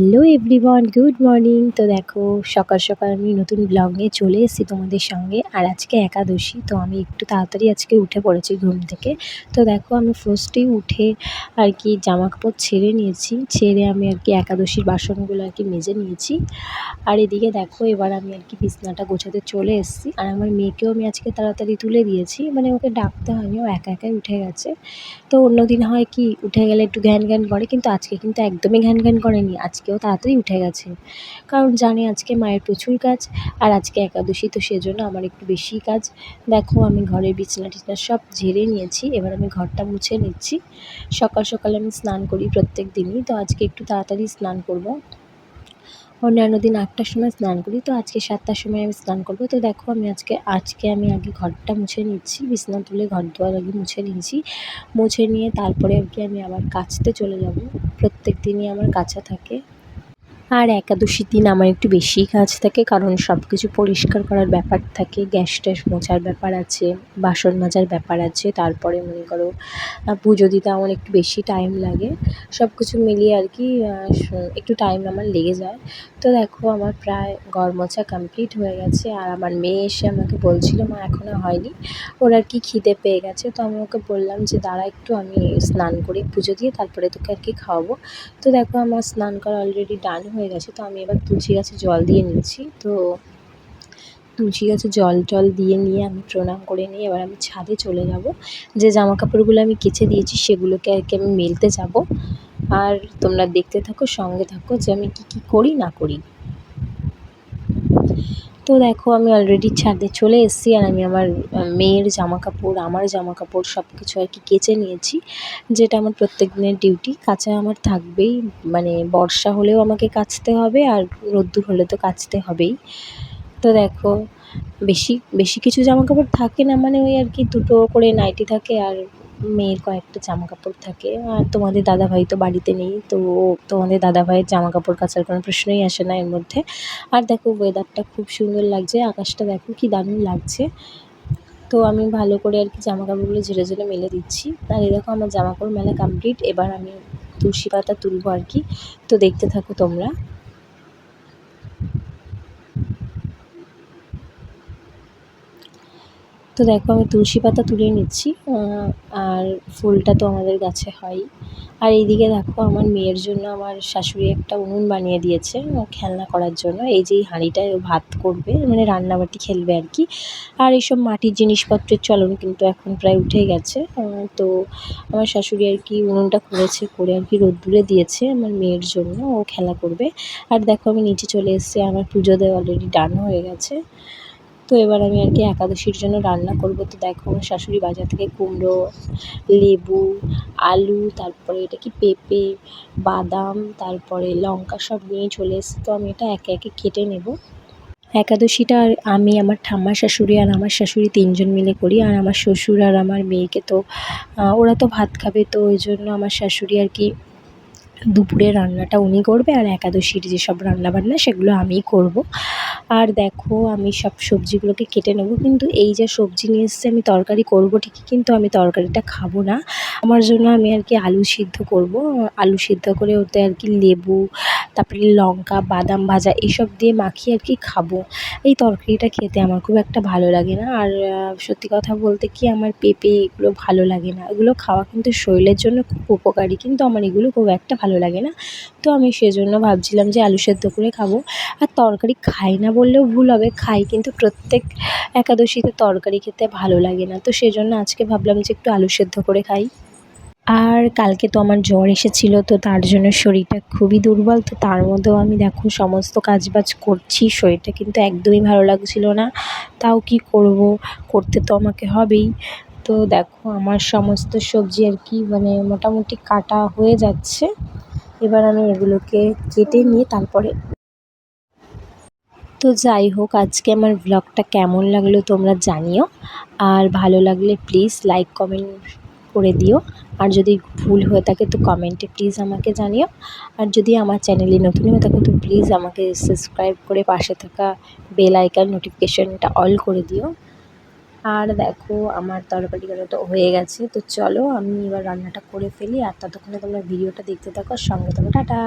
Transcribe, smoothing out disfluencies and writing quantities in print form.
Hello everyone, good morning. তো দেখো সকাল সকাল আমি নতুন ব্লগ নিয়ে চলে এসেছি তোমাদের সঙ্গে। আর আজকে একাদশী, তো আমি একটু তাড়াতাড়ি আজকে উঠে পড়েছি ঘুম থেকে। তো দেখো আমি ফার্স্টেই উঠে আর কি জামা কাপড় ছেড়ে নিয়েছি, ছেড়ে আমি আর কি একাদশীর বাসনগুলো আর কি মেজে নিয়েছি। আর এদিকে দেখো এবার আমি আর কি বিছনাটা গোছাতে চলে এসেছি। আর আমার মেয়েকেও আমি আজকে তাড়াতাড়ি তুলে দিয়েছি, মানে ওকে ডাকতে হয়নি, ও একা একাই উঠে গেছে। তো অন্যদিন হয় কি উঠে গেলে একটু ঘ্যান ঘ্যান করে, কিন্তু আজকে কিন্তু একদমই ঘ্যান ঘ্যান করেনি, আজকেও তাড়াতাড়ি উঠে গেছে। কারণ জানি আজকে মায়ের প্রচুর কাজ, আর আজকে একাদশী, তো সেজন্য আমার একটু বেশিই কাজ। দেখো আমি ঘরের বিছানা টিছনা সব ঝেড়ে নিয়েছি, এবার আমি ঘরটা মুছে নিচ্ছি। সকাল সকাল আমি স্নান করি প্রত্যেক দিনই, তো আজকে একটু তাড়াতাড়ি স্নান করব। অন্যান্য দিন ৮টার সময় স্নান করি, তো আজকে ৭টার সময় আমি স্নান করব। তো দেখো আমি আজকে আমি আগে ঘরটা মুছে নিচ্ছি, বিছানা তুলে ঘর দুয়ার আগে মুছে নিয়েছি। মুছে নিয়ে তারপরে আর কি আমি আবার কাচতে চলে যাব। প্রত্যেক দিনই আমার কাচা থাকে। আর একাদশীর দিন আমার একটু বেশিই কাজ থাকে, কারণ সব কিছু পরিষ্কার করার ব্যাপার থাকে, গ্যাস ট্যাস মোছার ব্যাপার আছে, বাসন মাজার ব্যাপার আছে, তারপরে মনে করো পুজো দিতে আমার একটু বেশি টাইম লাগে। সব কিছু মিলিয়ে আর কি একটু টাইম আমার লেগে যায়। তো দেখো আমার প্রায় ঘর মোছা কমপ্লিট হয়ে গেছে। আর আমার মেয়ে এসে আমাকে বলছিল, মা এখনও হয়নি, ওর আর কি খিদে পেয়ে গেছে। তো আমি ওকে বললাম যে দাঁড়া একটু, আমি স্নান করি পুজো দিয়ে তারপরে তোকে আর কি খাওয়াবো। তো দেখো আমার স্নান করা অলরেডি ডান হয়ে গেছে। তো আমি এবার তুলসী গাছে জল দিয়ে নিচ্ছি। তো তুলসী গাছে জল টল দিয়ে নিয়ে আমি প্রণাম করে নিয়ে এবার আমি ছাদে চলে যাব। যে জামা কাপড়গুলো আমি কেচে দিয়েছি সেগুলোকে আর কি আমি মেলতে যাব। আর তোমরা দেখতে থাকো, সঙ্গে থাকো যে আমি কী কী করি না করি। তো দেখো আমি অলরেডি ছাদে চলে এসেছি, আর আমি আমার মেয়ের জামা কাপড়, আমার জামা কাপড় সব কিছু আর কি কেচে নিয়েছি। যেটা আমার প্রত্যেক দিনের ডিউটি, কাচা আমার থাকবেই। মানে বর্ষা হলেও আমাকে কাচতে হবে, আর রোদ্দুর হলে তো কাচতে হবেই। তো দেখো বেশি বেশি কিছু জামা কাপড় থাকে না, মানে ওই আর কি দুটো করে নাইটি থাকে, আর মেয়ের কয়েকটা জামা কাপড় থাকে। আর তোমাদের দাদাভাই তো বাড়িতে নেই, তো তোমাদের দাদাভাইয়ের জামা কাপড় কাচার কোনো প্রশ্নই আসে না এর মধ্যে। আর দেখো ওয়েদারটা খুব সুন্দর লাগছে, আকাশটা দেখো কি দারুণ লাগছে। তো আমি ভালো করে আর কি জামা কাপড়গুলো ঝেড়ে ঝেড়ে মেলে দিচ্ছি। আর এই দেখো আমার জামা কাপড় মেলা কমপ্লিট, এবার আমি তুলসী পাতা তুলবো আর কি। তো দেখতে থাকো তোমরা। তো দেখো আমি তুলসী পাতা তুলে নিচ্ছি। আর ফুলটা তো আমাদের গাছে হয়ই। আর এইদিকে দেখো আমার মেয়ের জন্য আমার শাশুড়ি একটা উনুন বানিয়ে দিয়েছে খেলনা করার জন্য। এই যে এই হাঁড়িটায় ও ভাত করবে, মানে রান্নাবাটি খেলবে আর কি। আর এইসব মাটির জিনিসপত্রের চলন কিন্তু এখন প্রায় উঠে গেছে। তো আমার শাশুড়ি আর কি উনুনটা করেছে, করে আর কি রোদ্দুরে দিয়েছে আমার মেয়ের জন্য, ও খেলা করবে। আর দেখো আমি নিচে চলে এসেছি, আমার পুজো দেওয়া অলরেডি ডান হয়ে গেছে। তো এবার আমি আর কি একাদশীর জন্য রান্না করব। তো দেখো আমার শাশুড়ি বাজার থেকে কুমড়ো, লেবু, আলু, তারপরে এটা কি পেঁপে, বাদাম, তারপরে লঙ্কা সব নিয়ে চলে এসেছে। তো আমি এটা একে একে কেটে নেব। একাদশীটা আর আমি, আমার ঠাম্মা শাশুড়ি আর আমার শাশুড়ি ৩ জন মিলে করি। আর আমার শ্বশুর আর আমার মেয়েকে তো ওরা তো ভাত খাবে, তো ওই জন্য আমার শাশুড়ি আর কি দুপুরের রান্নাটা উনি করবে, আর একাদশীর যেসব রান্নাবান্না সেগুলো আমিই করব। আর দেখো আমি সব সবজিগুলোকে কেটে নেব, কিন্তু এই যে সবজি নিয়ে এসেছে আমি তরকারি করব ঠিকই, কিন্তু আমি তরকারিটা খাবো না। আমার জন্য আমি আর কি আলু সিদ্ধ করব। আলু সিদ্ধ করে ওতে আর কি লেবু, তারপরে লঙ্কা, বাদাম ভাজা এসব দিয়ে মাখিয়ে আর কি খাবো। এই তরকারিটা খেতে আমার খুব একটা ভালো লাগে না। আর সত্যি কথা বলতে কি আমার পেঁপে এগুলো ভালো লাগে না। এগুলো খাওয়া কিন্তু শরীরের জন্য খুব উপকারী, কিন্তু আমার এগুলো খুব একটা ভালো লাগে না। তো আমি সেজন্য ভাবছিলাম যে আলু সেদ্ধ করে খাবো। আর তরকারি খাই না বললেও ভুল হবে, খাই, কিন্তু প্রত্যেক একাদশীতে তরকারি খেতে ভালো লাগে না। তো সেজন্য আজকে ভাবলাম যে একটু আলু সেদ্ধ করে খাই। আর কালকে তো আমার জ্বর এসেছিলো, তো তার জন্য শরীরটা খুবই দুর্বল। তো তার মধ্যেও আমি দেখো সমস্ত কাজবাজ করছি, শরীরটা কিন্তু একদমই ভালো লাগছিল না। তাও কি করব, করতে তো আমাকে হবেই। তো দেখো আমার সমস্ত সবজি আর কি মানে মোটামুটি কাটা হয়ে যাচ্ছে। এবার আমি এগুলোকে কেটে নিয়ে তারপরে, তো যাই হোক আজকে আমার ব্লগটা কেমন লাগলো তোমরা জানিও। আর ভালো লাগলে প্লিজ লাইক কমেন্ট করে দিও। আর যদি ভুল হয়ে থাকে তো কমেন্টে প্লিজ আমাকে জানিও। আর যদি আমার চ্যানেলে নতুন হয়ে থাকো তো প্লিজ আমাকে সাবস্ক্রাইব করে পাশে থাকা বেল আইকন নোটিফিকেশনটা অল করে দিও। আর দেখো আমার তরকারিগুলো তো হয়ে গেছে, তো চলো আমি এবার রান্নাটা করে ফেলি। আর ততক্ষণে তোমরা ভিডিওটা দেখতে থাকো, সঙ্গে থাকো। টাটা।